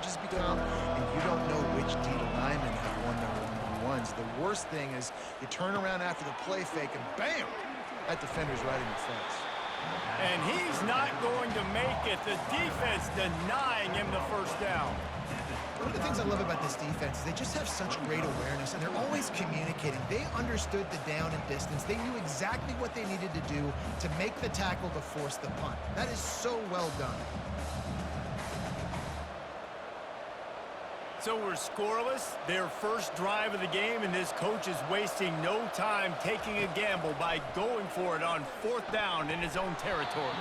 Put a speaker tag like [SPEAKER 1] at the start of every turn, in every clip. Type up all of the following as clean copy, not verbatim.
[SPEAKER 1] coverages become, and you don't know which D linemen have won their one-on-ones. The worst thing is you turn around after the play fake, and bam! That defender's right in your face.
[SPEAKER 2] And he's not going to make it. The defense denying him the first down.
[SPEAKER 1] One of the things I love about this defense is they just have such great awareness, and they're always communicating. They understood the down and distance. They knew exactly what they needed to do to make the tackle to force the punt. That is so well done.
[SPEAKER 2] So we're scoreless, their first drive of the game, and this coach is wasting no time taking a gamble by going for it on 4th down in his own territory.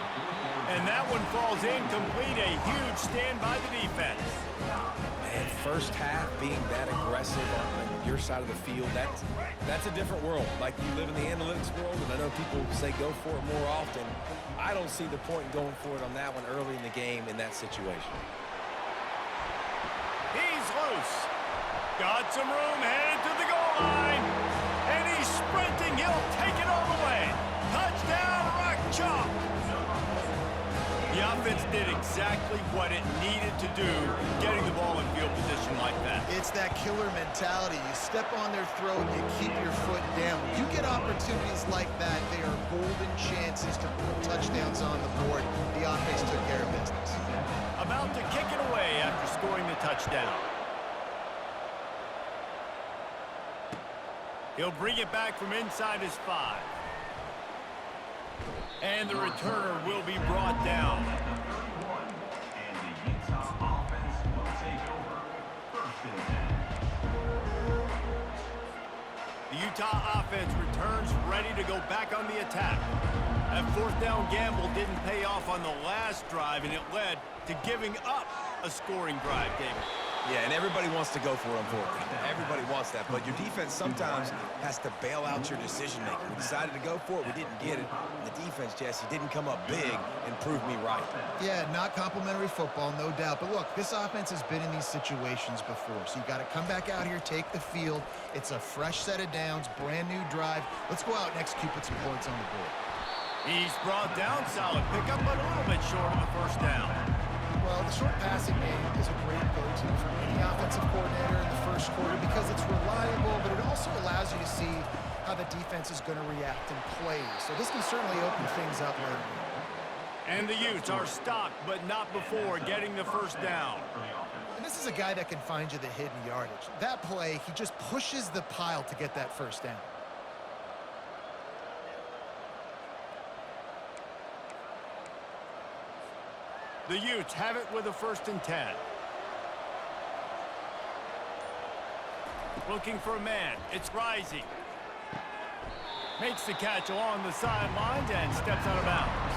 [SPEAKER 2] And that one falls incomplete, a huge stand by the defense.
[SPEAKER 3] And first half being that aggressive on your side of the field, that's a different world. Like, you live in the analytics world, and I know people say go for it more often. I don't see the point in going for it on that one early in the game in that situation.
[SPEAKER 2] He's loose. Got some room, headed to the goal line. And he's sprinting. He'll take it all the way. Touchdown, Rock Chalk. The offense did exactly what it needed to do, getting the ball in field position like that.
[SPEAKER 1] It's that killer mentality. You step on their throat, you keep your foot down. You get opportunities like that, they are golden chances to put touchdowns on the board. The offense took care of business.
[SPEAKER 2] About to kick it away after scoring the touchdown. He'll bring it back from inside his 5. And the returner will be brought down. The Utah offense returns ready to go back on the attack. That 4th down gamble didn't pay off on the last drive, and it led to giving up a scoring drive, David.
[SPEAKER 3] Yeah, and everybody wants to go for it on 4th down. Everybody wants that, but your defense sometimes has to bail out your decision-making. We decided to go for it. We didn't get it. And the defense, Jesse, didn't come up big and prove me right.
[SPEAKER 1] Yeah, not complimentary football, no doubt. But look, this offense has been in these situations before, so you got to come back out here, take the field. It's a fresh set of downs, brand new drive. Let's go out and execute with some points on the board.
[SPEAKER 2] He's brought down, solid pickup, but a little bit short of the first down.
[SPEAKER 1] Well, the short passing game is a great go-to for any offensive coordinator in the first quarter because it's reliable, but it also allows you to see how the defense is going to react and play. So this can certainly open things up later.
[SPEAKER 2] And the Utes are stopped, but not before getting the first down.
[SPEAKER 1] And this is a guy that can find you the hidden yardage. That play, he just pushes the pile to get that first down.
[SPEAKER 2] The Utes have it with a 1st and 10. Looking for a man. It's Rising. Makes the catch along the sidelines and steps out of bounds.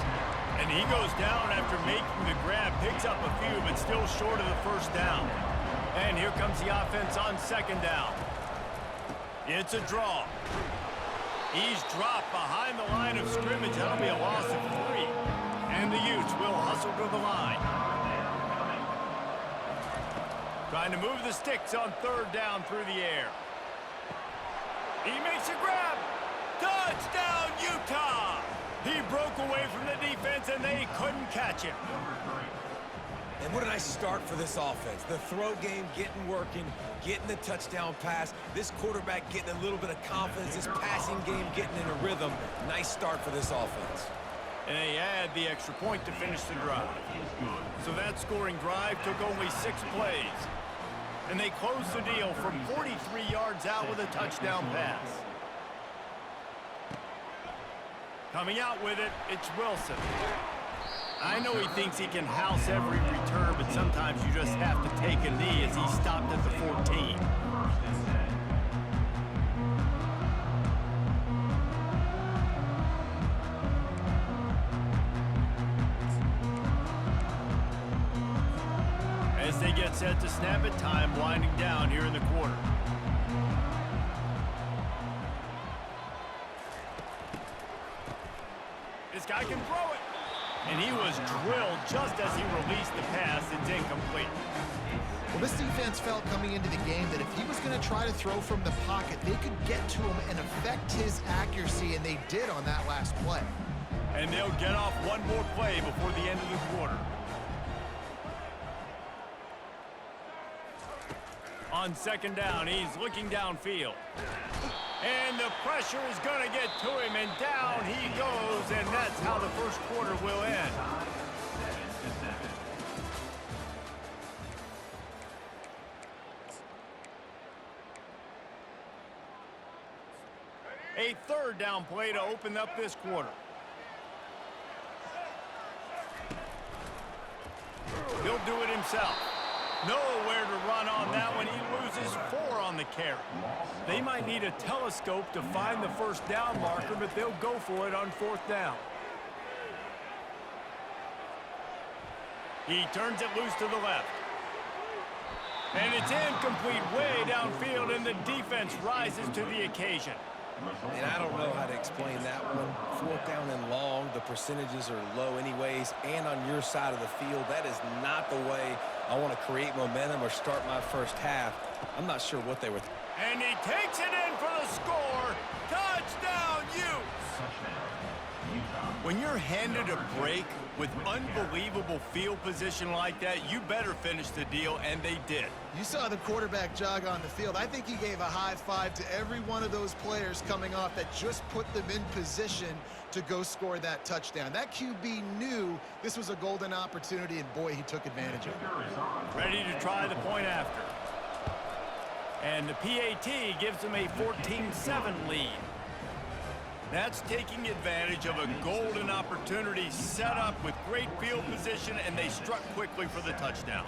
[SPEAKER 2] And he goes down after making the grab. Picks up a few, but still short of the first down. And here comes the offense on 2nd down. It's a draw. He's dropped behind the line of scrimmage. That'll be a loss of 3. And the Utes will hustle to the line. Trying to move the sticks on 3rd down through the air. He makes a grab. Touchdown, Utah! He broke away from the defense, and they couldn't catch him.
[SPEAKER 3] And what a nice start for this offense. The throw game getting working, getting the touchdown pass. This quarterback getting a little bit of confidence. This passing game getting in a rhythm. Nice start for this offense.
[SPEAKER 2] And they add the extra point to finish the drive. So that scoring drive took only 6 plays. And they closed the deal from 43 yards out with a touchdown pass. Coming out with it, it's Wilson. I know he thinks he can house every return, but sometimes you just have to take a knee as he stopped at the 14. As they get set to snap it, time winding down here in the quarter. This guy can throw it. And he was drilled just as he released the pass. It's incomplete.
[SPEAKER 1] Well, this defense felt coming into the game that if he was going to try to throw from the pocket, they could get to him and affect his accuracy, and they did on that last play.
[SPEAKER 2] And they'll get off one more play before the end of the quarter. On second down, he's looking downfield. And the pressure is going to get to him, and down he goes, and that's how the first quarter will end. A third down play to open up this quarter. He'll do it himself. Nowhere to run on that one. He loses 4 on the carry. They might need a telescope to find the first down marker, but they'll go for it on 4th down. He turns it loose to the left. And it's incomplete way downfield, and the defense rises to the occasion.
[SPEAKER 3] And I don't know how to explain that one. 4th down and long, the percentages are low anyways, and on your side of the field, that is not the way I want to create momentum or start my first half. I'm not sure what they were thinking.
[SPEAKER 2] And he takes it in for the score. Touchdown, Utes! When you're handed a break with unbelievable field position like that, you better finish the deal, and they did.
[SPEAKER 1] You saw the quarterback jog on the field. I think he gave a high five to every one of those players coming off that just put them in position to go score that touchdown. That QB knew this was a golden opportunity, and boy, he took advantage of it.
[SPEAKER 2] Ready to try the point after. And the PAT gives them a 14-7 lead. That's taking advantage of a golden opportunity set up with great field position, and they struck quickly for the touchdown.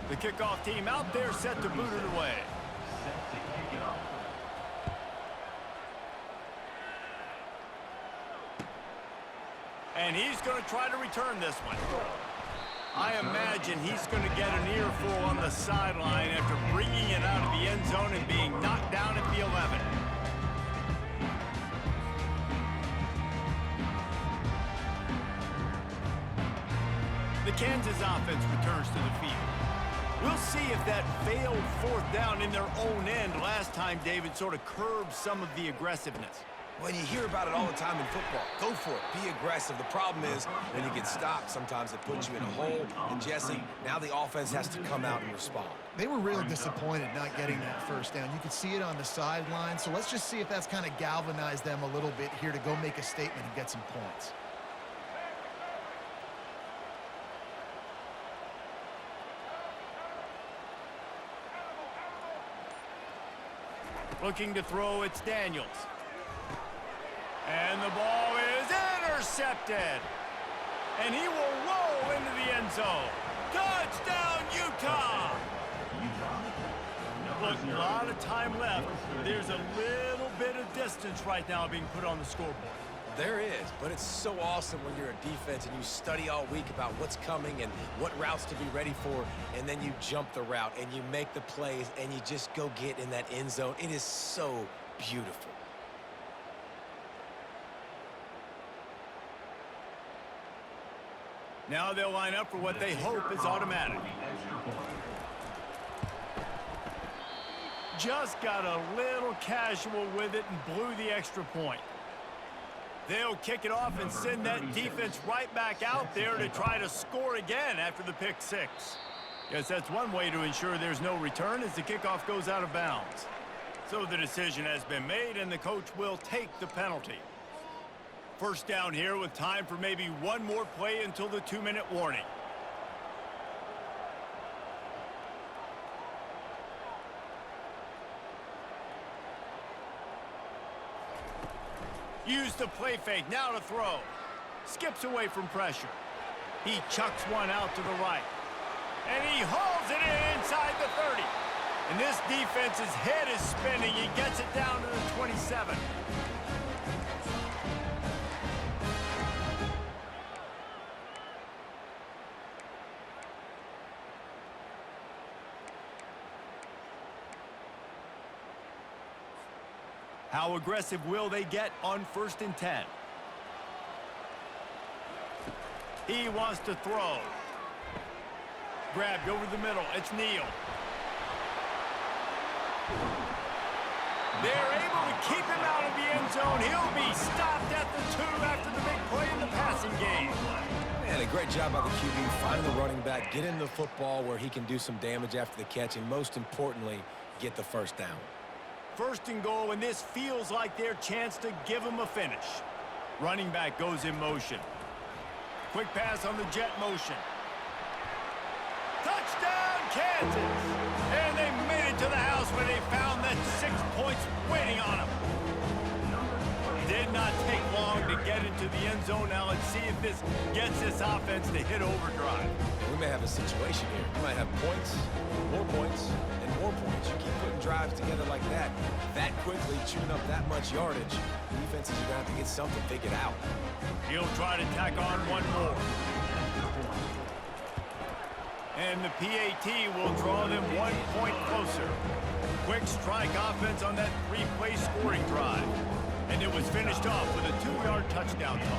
[SPEAKER 2] The kickoff team out there set to boot it away. And he's going to try to return this one. I imagine he's going to get an earful on the sideline after bringing it out of the end zone and being knocked down at the 11. The Kansas offense returns to the field. We'll see if that failed 4th down in their own end last time, David, sort of curbed some of the aggressiveness.
[SPEAKER 3] When you hear about it all the time in football, go for it. Be aggressive. The problem is when you get stopped, sometimes it puts you in a hole. And, Jesse, now the offense has to come out and respond.
[SPEAKER 1] They were real disappointed not getting that first down. You could see it on the sideline. So let's just see if that's kind of galvanized them a little bit here to go make a statement and get some points.
[SPEAKER 2] Looking to throw, it's Daniels. And the ball is intercepted. And he will roll into the end zone. Touchdown, Utah! Look, a lot of time left. There's a little bit of distance right now being put on the scoreboard.
[SPEAKER 3] There is, but it's so awesome when you're a defense and you study all week about what's coming and what routes to be ready for, and then you jump the route and you make the plays and you just go get in that end zone. It is so beautiful.
[SPEAKER 2] Now they'll line up for what they hope is automatic. Just got a little casual with it and blew the extra point. They'll kick it off and send that defense right back out there to try to score again after the pick 6. Guess that's one way to ensure there's no return as the kickoff goes out of bounds. So the decision has been made, and the coach will take the penalty. First down here with time for maybe one more play until the 2-minute warning. Use the play fake, now to throw. Skips away from pressure. He chucks one out to the right. And he hauls it in inside the 30. And this defense's head is spinning. He gets it down to the 27. How aggressive will they get on 1st and 10? He wants to throw. Grabbed over the middle. It's Neal. They're able to keep him out of the end zone. He'll be stopped at the 2 after the big play in the passing game.
[SPEAKER 3] And a great job by the QB, find the running back, get in the football where he can do some damage after the catch, and most importantly, get the first down.
[SPEAKER 2] First and goal, and this feels like their chance to give them a finish. Running back goes in motion. Quick pass on the jet motion. Touchdown, Kansas! And they made it to the house where they found that 6 points waiting on them. Did not take long to get into the end zone. Now let's see if this gets this offense to hit overdrive.
[SPEAKER 3] And we may have a situation here. We might have points, and more points. You keep putting drives together like that quickly, chewing up that much yardage, defenses are going to have to get something figured out.
[SPEAKER 2] He'll try to tack on one more. And the PAT will draw them 1 point closer. Quick strike offense on that 3-play scoring drive. And it was finished off with a 2-yard touchdown toss.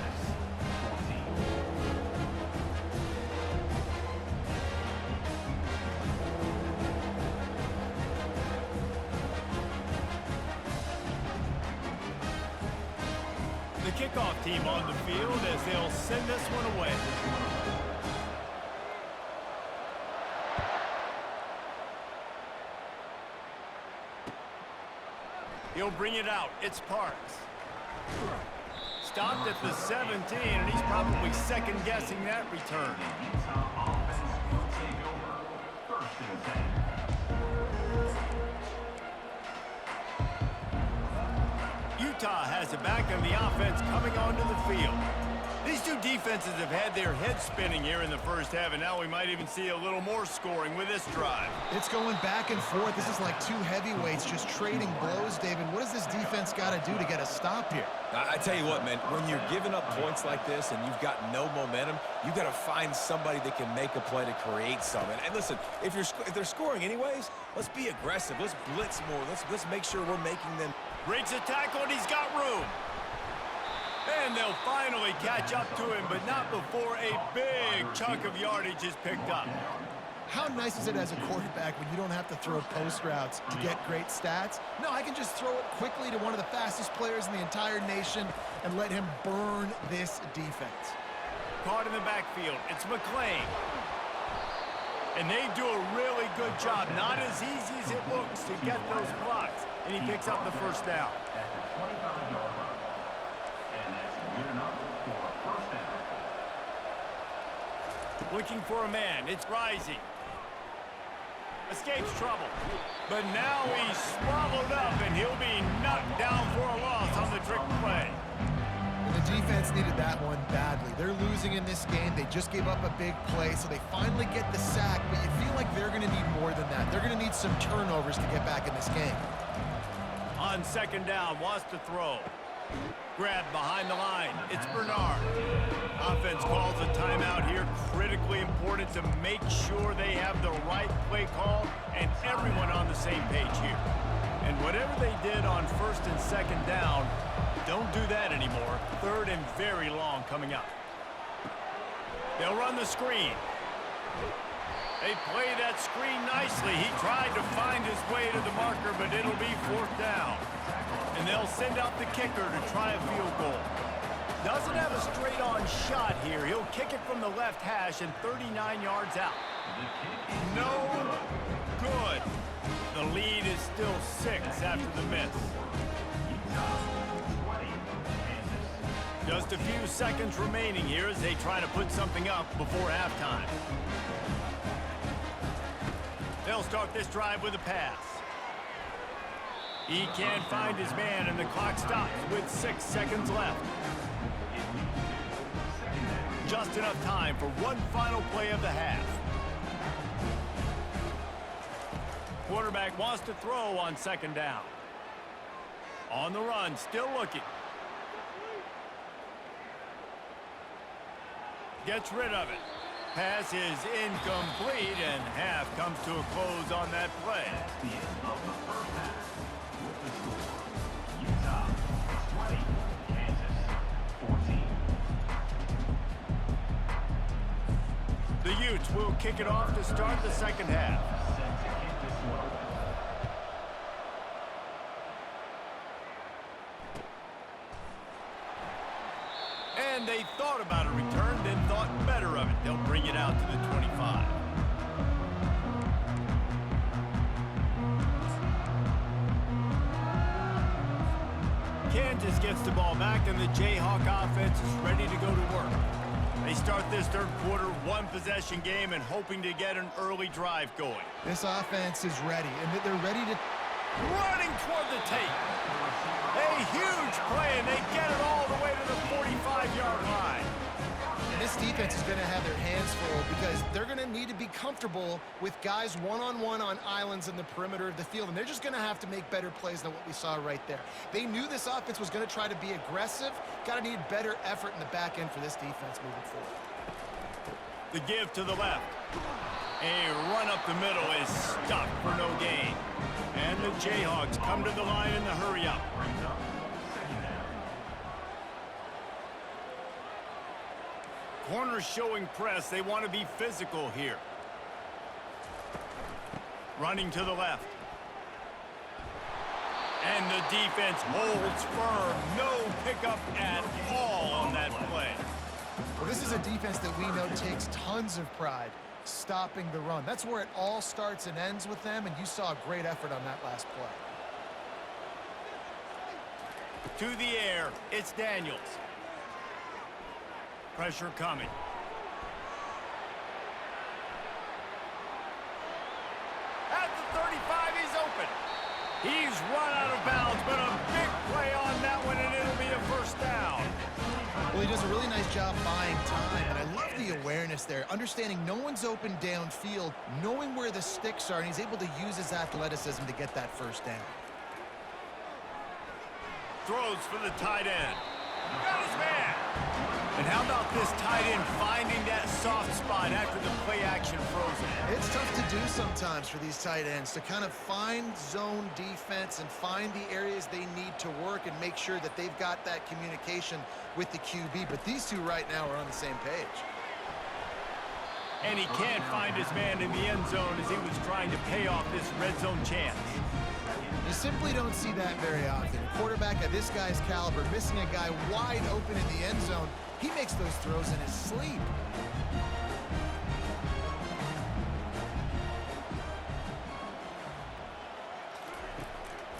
[SPEAKER 2] The kickoff team on the field as they'll send this one away. He'll bring it out. It's Parks. Stopped at the 17, and he's probably second-guessing that return. Utah has it back, and the offense coming onto the field. These two defenses have had their heads spinning here in the first half, and now we might even see a little more scoring with this drive.
[SPEAKER 1] It's going back and forth. This is like two heavyweights just trading blows, David. What does this defense got to do to get a stop here?
[SPEAKER 3] I tell you what, man, when you're giving up points like this and you've got no momentum, you got to find somebody that can make a play to create something. And listen, if they're scoring anyways, let's be aggressive. Let's blitz more. Let's make sure we're making them.
[SPEAKER 2] Breaks a tackle, and he's got room. And they'll finally catch up to him, but not before a big chunk of yardage is picked up.
[SPEAKER 1] How nice is it as a quarterback when you don't have to throw post routes to get great stats? No, I can just throw it quickly to one of the fastest players in the entire nation and let him burn this defense.
[SPEAKER 2] Caught in the backfield. It's McClain. And they do a really good job. Not as easy as it looks to get those blocks. And he picks up the first down. Looking for a man. It's Rising. Escapes trouble. But now he's swallowed up, and he'll be knocked down for a loss on the trick play.
[SPEAKER 1] And the defense needed that one badly. They're losing in this game. They just gave up a big play, so they finally get the sack, but you feel like they're going to need more than that. They're going to need some turnovers to get back in this game.
[SPEAKER 2] On second down, wants to throw. Grabbed behind the line. It's Bernard. Offense calls a timeout here. Critically important to make sure they have the right play call and everyone on the same page here. And whatever they did on first and second down, don't do that anymore. Third and very long coming up. They'll run the screen. They play that screen nicely. He tried to find his way to the marker, but it'll be fourth down. And they'll send out the kicker to try a field goal. Doesn't have a straight-on shot here. He'll kick it from the left hash and 39 yards out. No good. The lead is still 6 after the miss. Just a few seconds remaining here as they try to put something up before halftime. They'll start this drive with a pass. He can't find his man, and the clock stops with 6 seconds left. Just enough time for one final play of the half. Quarterback wants to throw on second down. On the run, still looking. Gets rid of it. Pass is incomplete, and half comes to a close on that play. The Utes will kick it off to start the second half. And And they thought about a return, then thought better of it. They'll bring it out to the 25. Kansas gets the ball back, and the Jayhawk offense is ready to go to work. They start this third quarter one-possession game and hoping to get an early drive going.
[SPEAKER 1] This offense is ready, and they're ready to...
[SPEAKER 2] Running toward the tape. A huge play, and they get it all the way to the 45-yard line.
[SPEAKER 1] And this defense is going to have their hands full because they're going to need to be comfortable with guys one-on-one on islands in the perimeter of the field, and they're just going to have to make better plays than what we saw right there. They knew this offense was going to try to be aggressive. Got to need better effort in the back end for this defense moving forward.
[SPEAKER 2] The give to the left. A run up the middle is stopped for no gain. And the Jayhawks come to the line in the hurry-up. Corners showing press. They want to be physical here. Running to the left. And the defense holds firm. No pickup at all on that play.
[SPEAKER 1] Well, this is a defense that we know takes tons of pride stopping the run. That's where it all starts and ends with them, and you saw a great effort on that last play.
[SPEAKER 2] To the air, it's Daniels. Pressure coming. At the 35, he's open. He's run out of bounds, but a big play on that one, and it'll be a first down.
[SPEAKER 1] Well, he does a really nice job buying time, and I love the awareness there, understanding no one's open downfield, knowing where the sticks are, and he's able to use his athleticism to get that first down.
[SPEAKER 2] Throws for the tight end. Got his man. And how about this tight end finding that soft spot after the play action frozen?
[SPEAKER 1] It's tough to do sometimes for these tight ends to kind of find zone defense and find the areas they need to work and make sure that they've got that communication with the QB. But these two right now are on the same page.
[SPEAKER 2] And he can't find his man in the end zone as he was trying to pay off this red zone chance.
[SPEAKER 1] You simply don't see that very often. A quarterback of this guy's caliber missing a guy wide open in the end zone. He makes those throws in his sleep.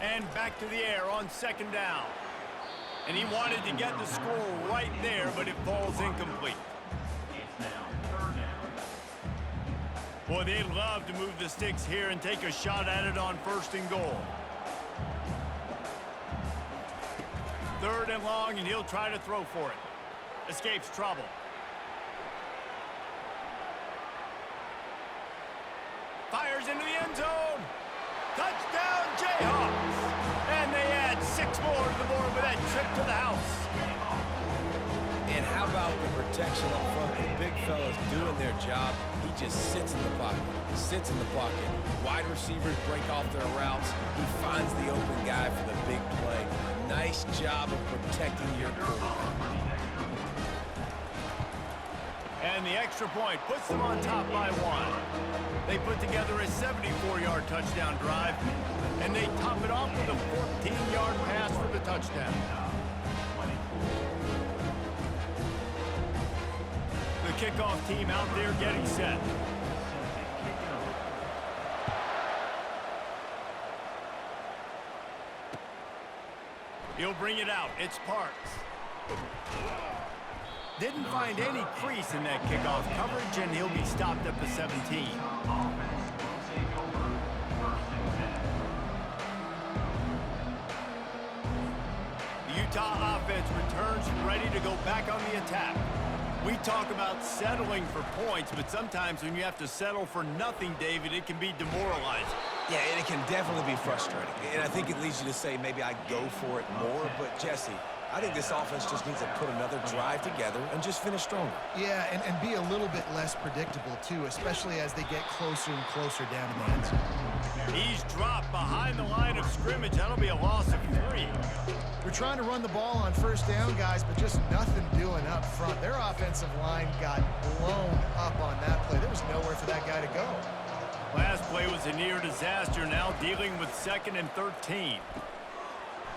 [SPEAKER 2] And back to the air on second down. And he wanted to get the score right there, but it falls incomplete. Boy, they'd love to move the sticks here and take a shot at it on first and goal. Third and long, and he'll try to throw for it. Escapes trouble. Fires into the end zone. Touchdown, Jayhawks. And they add 6 more to the board with that trip to the house.
[SPEAKER 3] And how about the protection up front? The big fella's doing their job. He just sits in the pocket. Sits in the pocket. Wide receivers break off their routes. He finds the open guy for the big play. Nice job of protecting your quarterback.
[SPEAKER 2] And the extra point puts them on top by 1. They put together a 74-yard touchdown drive, and they top it off with a 14-yard pass for the touchdown. The kickoff team out there getting set. He'll bring it out. It's Parks. Didn't find any crease in that kickoff coverage, and he'll be stopped at the 17. The Utah offense returns ready to go back on the attack. We talk about settling for points, but sometimes when you have to settle for nothing, David, it can be demoralizing.
[SPEAKER 3] Yeah, and it can definitely be frustrating. And I think it leads you to say maybe I go for it more. But, Jesse, I think this offense just needs to put another drive together and just finish stronger.
[SPEAKER 1] Yeah, and be a little bit less predictable, too, especially as they get closer and closer down to the end zone.
[SPEAKER 2] He's dropped behind the line of scrimmage. That'll be a loss of 3.
[SPEAKER 1] We're trying to run the ball on first down, guys, but just nothing doing up front. Their offensive line got blown up on that play. There was nowhere for that guy to go.
[SPEAKER 2] Last play was a near disaster, now dealing with 2nd and 13.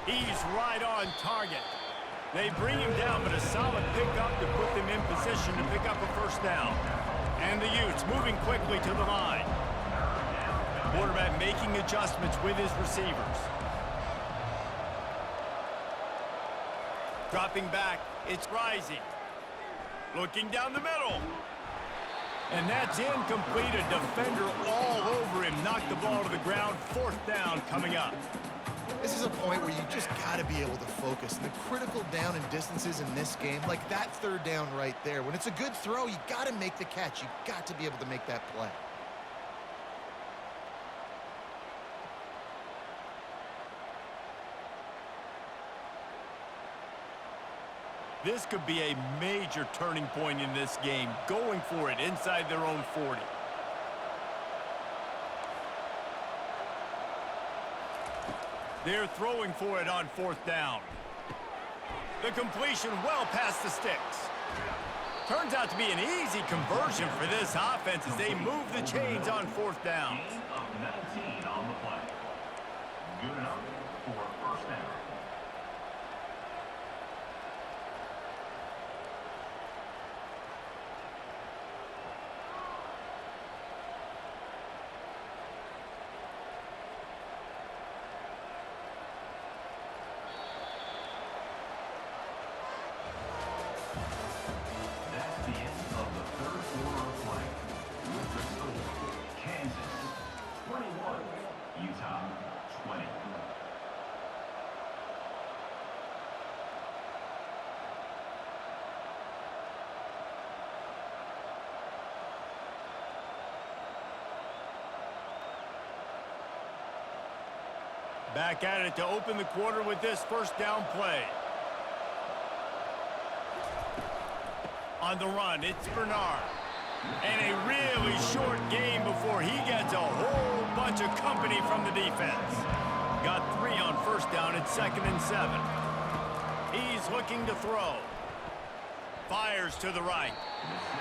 [SPEAKER 2] He's right on target. They bring him down, but a solid pickup to put them in position to pick up a first down. And the Utes moving quickly to the line. Quarterback making adjustments with his receivers. Dropping back, it's Rising. Looking down the middle. And that's incomplete. A defender all over him. Knocked the ball to the ground. Fourth down coming up.
[SPEAKER 1] This is a point where you just got to be able to focus. And the critical down and distances in this game, like that third down right there. When it's a good throw, you got to make the catch. You got to be able to make that play.
[SPEAKER 2] This could be a major turning point in this game, going for it inside their own 40. They're throwing for it on fourth down. The completion well past the sticks. Turns out to be an easy conversion for this offense as they move the chains on fourth down.
[SPEAKER 4] Gain of 19 on the play. Good enough for a first down.
[SPEAKER 2] Back at it to open the quarter with this first down play. On the run, it's Bernard. And a really short game before he gets a whole bunch of company from the defense. Got 3 on first down at 2nd and 7. He's looking to throw. Fires to the right.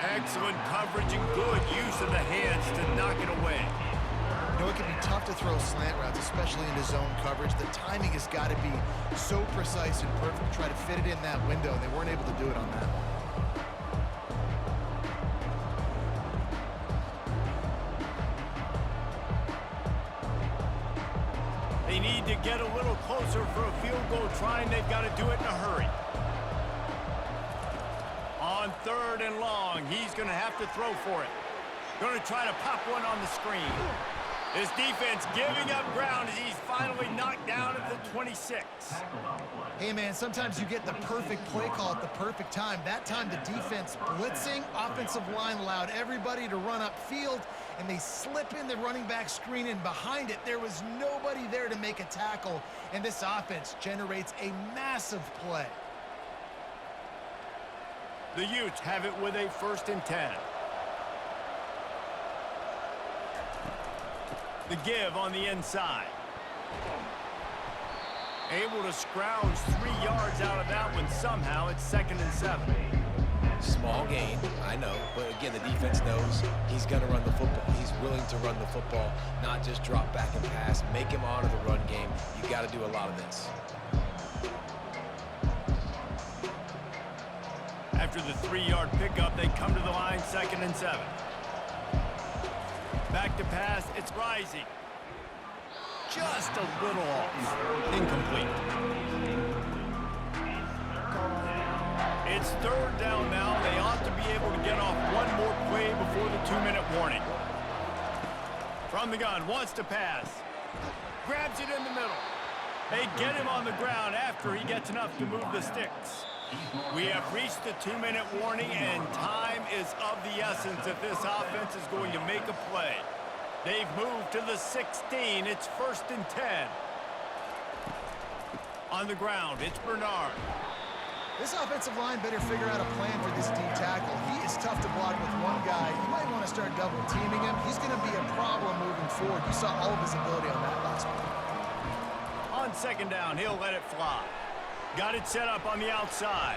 [SPEAKER 2] Excellent coverage and good use of the hands to knock it away.
[SPEAKER 1] You know, it can be tough to throw slant routes, especially into zone coverage. The timing has got to be so precise and perfect to try to fit it in that window, and they weren't able to do it on that one.
[SPEAKER 2] They need to get a little closer for a field goal trying. They've got to do it in a hurry. On 3rd and long, he's going to have to throw for it. Going to try to pop one on the screen. This defense giving up ground as he's finally knocked down at the 26.
[SPEAKER 1] Hey, man, sometimes you get the perfect play call at the perfect time. That time the defense blitzing, offensive line allowed everybody to run upfield, and they slip in the running back screen, and behind it, there was nobody there to make a tackle, and this offense generates a massive play.
[SPEAKER 2] The Utes have it with a 1st and 10. The give on the inside. Able to scrounge 3 yards out of that one somehow. It's 2nd and 7.
[SPEAKER 3] Small gain, I know, but again, the defense knows he's going to run the football. He's willing to run the football, not just drop back and pass, make him honor the run game. You got to do a lot of this.
[SPEAKER 2] After the 3-yard pickup, they come to the line, 2nd and 7. Back to pass, it's Rising. Just a little off. Incomplete. It's 3rd down now. They ought to be able to get off one more play before the 2-minute warning. From the gun, wants to pass. Grabs it in the middle. They get him on the ground after he gets enough to move the sticks. We have reached the 2-minute warning, and time is of the essence if this offense is going to make a play. They've moved to the 16. It's 1st and 10. On the ground, it's Bernard.
[SPEAKER 1] This offensive line better figure out a plan for this D tackle. He is tough to block with one guy. You might want to start double teaming him. He's going to be a problem moving forward. You saw all of his ability on that last one.
[SPEAKER 2] On 2nd down, he'll let it fly. Got it set up on the outside.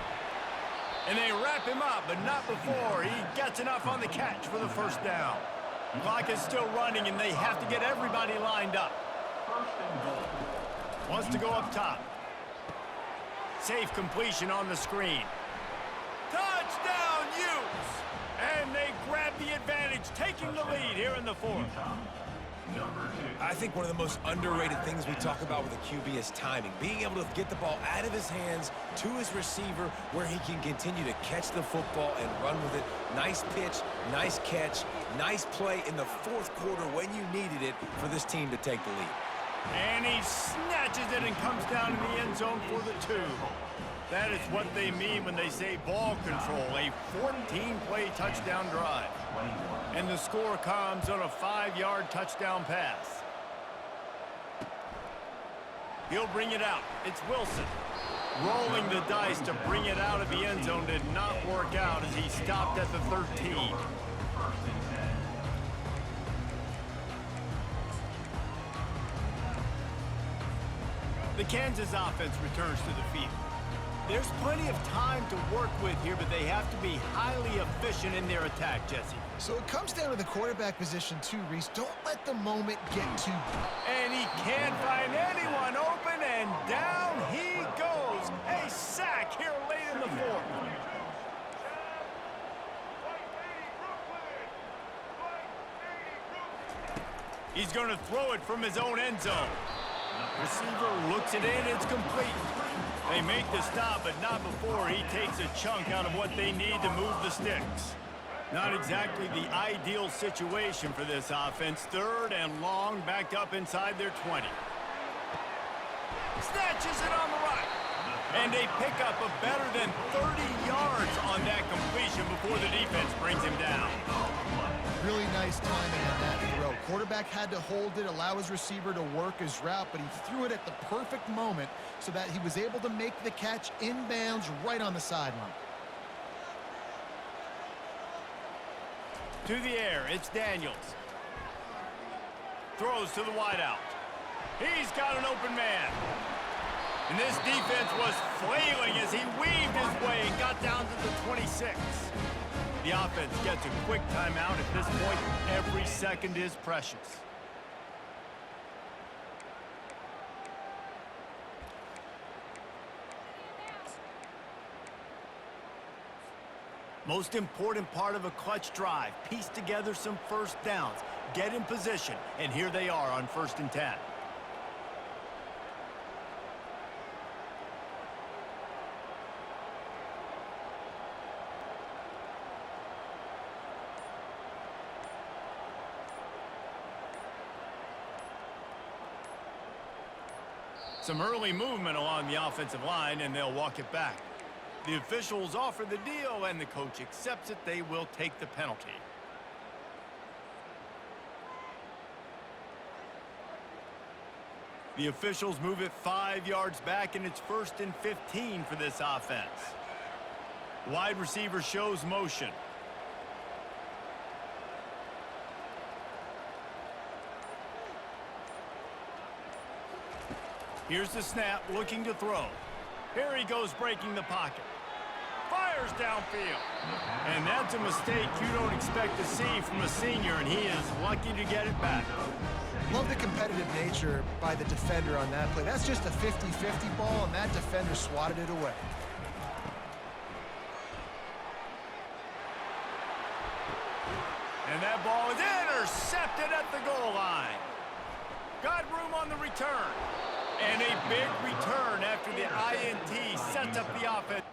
[SPEAKER 2] And they wrap him up, but not before he gets enough on the catch for the 1st down. Clock is still running, and they have to get everybody lined up. Wants to go up top. Safe completion on the screen. Touchdown, Utes! And they grab the advantage, taking the lead here in the fourth.
[SPEAKER 3] I think one of the most underrated things we talk about with a QB is timing. Being able to get the ball out of his hands to his receiver where he can continue to catch the football and run with it. Nice pitch, nice catch, nice play in the fourth quarter when you needed it for this team to take the lead.
[SPEAKER 2] And he snatches it and comes down in the end zone for the 2. That is what they mean when they say ball control, a 14-play touchdown drive. And the score comes on a 5-yard touchdown pass. He'll bring it out. It's Wilson. Rolling the dice to bring it out of the end zone did not work out as he stopped at the 13. The Kansas offense returns to the field. There's plenty of time to work with here, but they have to be highly efficient in their attack, Jesse.
[SPEAKER 1] So it comes down to the quarterback position too, Reese. Don't let the moment get too...
[SPEAKER 2] And he can't find anyone open, and down he goes. A sack here late in the fourth. He's going to throw it from his own end zone. Receiver looks it in, it's complete. They make the stop, but not before he takes a chunk out of what they need to move the sticks. Not exactly the ideal situation for this offense. 3rd and long, backed up inside their 20. Snatches it on the right. And they pick up a better than 30 yards on that completion before the defense brings him down.
[SPEAKER 1] Really nice timing on that throw. Quarterback had to hold it, allow his receiver to work his route, but he threw it at the perfect moment so that he was able to make the catch inbounds right on the sideline.
[SPEAKER 2] To the air, it's Daniels. Throws to the wideout. He's got an open man. And this defense was flailing as he weaved his way and got down to the 26. The offense gets a quick timeout. At this point, every second is precious. Most important part of a clutch drive, piece together some first downs, get in position, and here they are on 1st and 10. Some early movement along the offensive line, and they'll walk it back. The officials offer the deal, and the coach accepts it. They will take the penalty. The officials move it 5 yards back, and it's 1st and 15 for this offense. Wide receiver shows motion. Here's the snap, looking to throw. Here he goes, breaking the pocket. Fires downfield. And that's a mistake you don't expect to see from a senior, and he is lucky to get it back.
[SPEAKER 1] Love the competitive nature by the defender on that play. That's just a 50-50 ball, and that defender swatted it away.
[SPEAKER 2] And that ball is intercepted at the goal line. Got room on the return. And a big return after the INT sets up the offense.